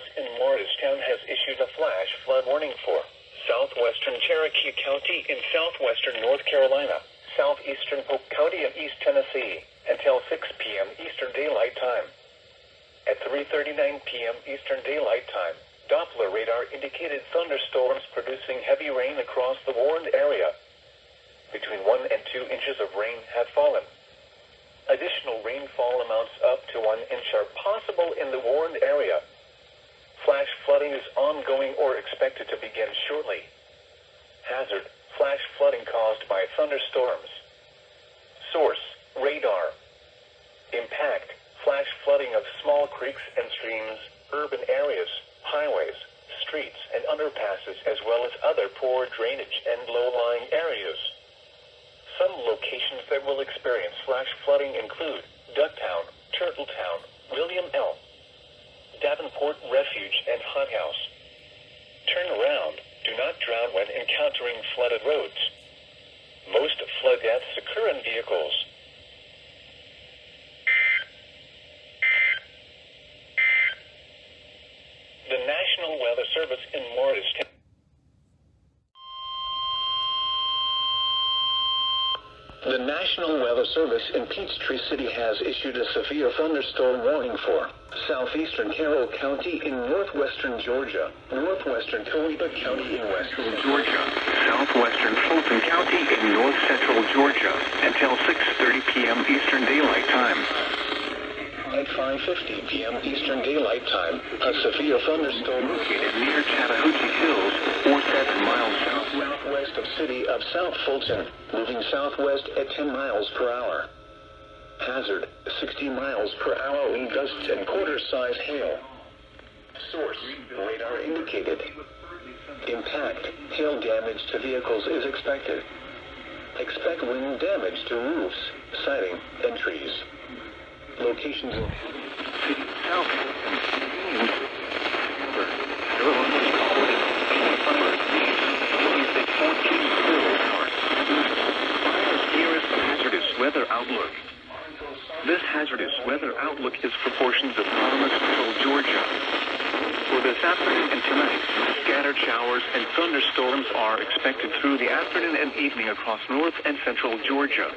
Service in Morristown has issued a flash flood warning for southwestern Cherokee County in southwestern North Carolina, southeastern Polk County of East Tennessee, until 6 p.m. Eastern Daylight Time. At 3:39 p.m. Eastern Daylight Time, Doppler radar indicated thunderstorms producing heavy rain across the warned area. Between 1 and 2 inches of rain have fallen. Additional rainfall amounts up to 1 inch are possible in the warned area. Flash flooding is ongoing or expected to begin shortly. Hazard: flash flooding caused by thunderstorms. Source: radar. Impact: flash flooding of small creeks and streams, urban areas, highways, streets, and underpasses, as well as other poor drainage and low-lying areas. Some locations that will experience flash flooding include Ducktown, Turtletown, William L. Davenport Refuge and Hot House. Turn around. Do not drown when encountering flooded roads. Most flood deaths occur in vehicles. The National Weather Service in Morristown. The National Weather Service in Peachtree City has issued a severe thunderstorm warning for southeastern Carroll County in northwestern Georgia, northwestern Toledo County in western Georgia, southwestern Fulton County in north central Georgia, until 6:30 p.m. Eastern Daylight Time. At 5:50 p.m. Eastern Daylight Time, a severe thunderstorm located near Chattahoochee Hills, 7 miles southwest of city of South Fulton, moving southwest at 10 miles per hour. Hazard: 60 miles per hour wind gusts and quarter-size hail. Source: radar indicated. Impact: hail damage to vehicles is expected. Expect wind damage to roofs, siding, and trees. Locations in South Weather outlook. This hazardous weather outlook is for portions of northern central Georgia. For this afternoon and tonight, scattered showers and thunderstorms are expected through the afternoon and evening across north and central Georgia.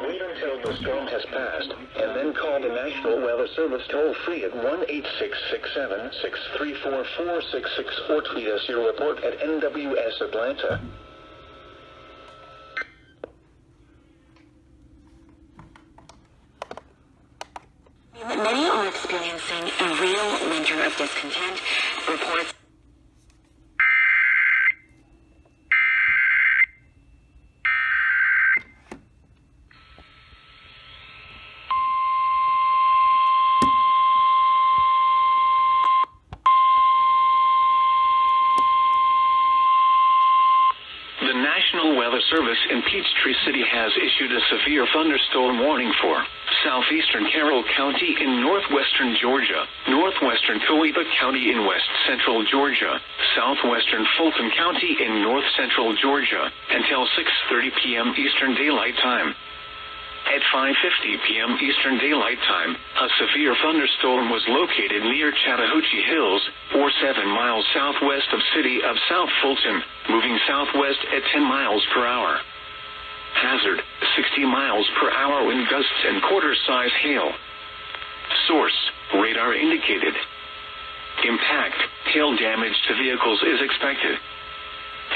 Wait until the storm has passed, and then call the National Weather Service toll-free at 1-866-674-4666 or tweet us your report at NWS Atlanta. Many are experiencing a real winter of discontent. Reports The National Weather Service in Peachtree City has issued a severe thunderstorm warning for southeastern Carroll County in northwestern Georgia, northwestern Toledo County in west central Georgia, southwestern Fulton County in north central Georgia, until 6:30 p.m. Eastern Daylight Time. At 5:50 p.m. Eastern Daylight Time, a severe thunderstorm was located near Chattahoochee Hills, 7 miles southwest of city of South Fulton, moving southwest at 10 miles per hour. Hazard: 60 miles per hour wind gusts and quarter-size hail. Source: radar indicated. Impact: hail damage to vehicles is expected.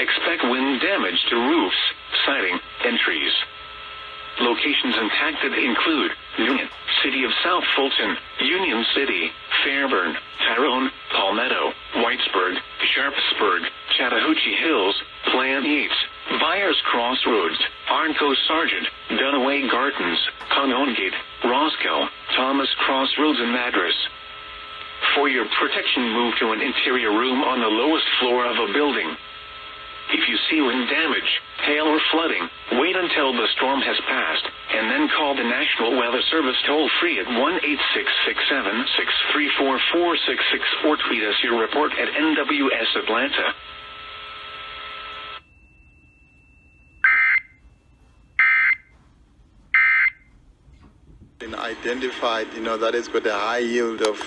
Expect wind damage to roofs, siding, and trees. Locations impacted include Union, City of South Fulton, Union City, Fairburn, Tyrone, Palmetto, Whitesburg, Sharpsburg, Chattahoochee Hills, Plan Yates, Byers Crossroads, Arnco Sargent, Dunaway Gardens, Conongate, Roscoe, Thomas Crossroads, and Madras. For your protection, move to an interior room on the lowest floor of a building. If you see wind damage, hail, or flooding, wait until the storm has passed, and then call the National Weather Service toll-free at 1-866-674-4666 or tweet us your report at NWS Atlanta. Identified, that is got a high yield of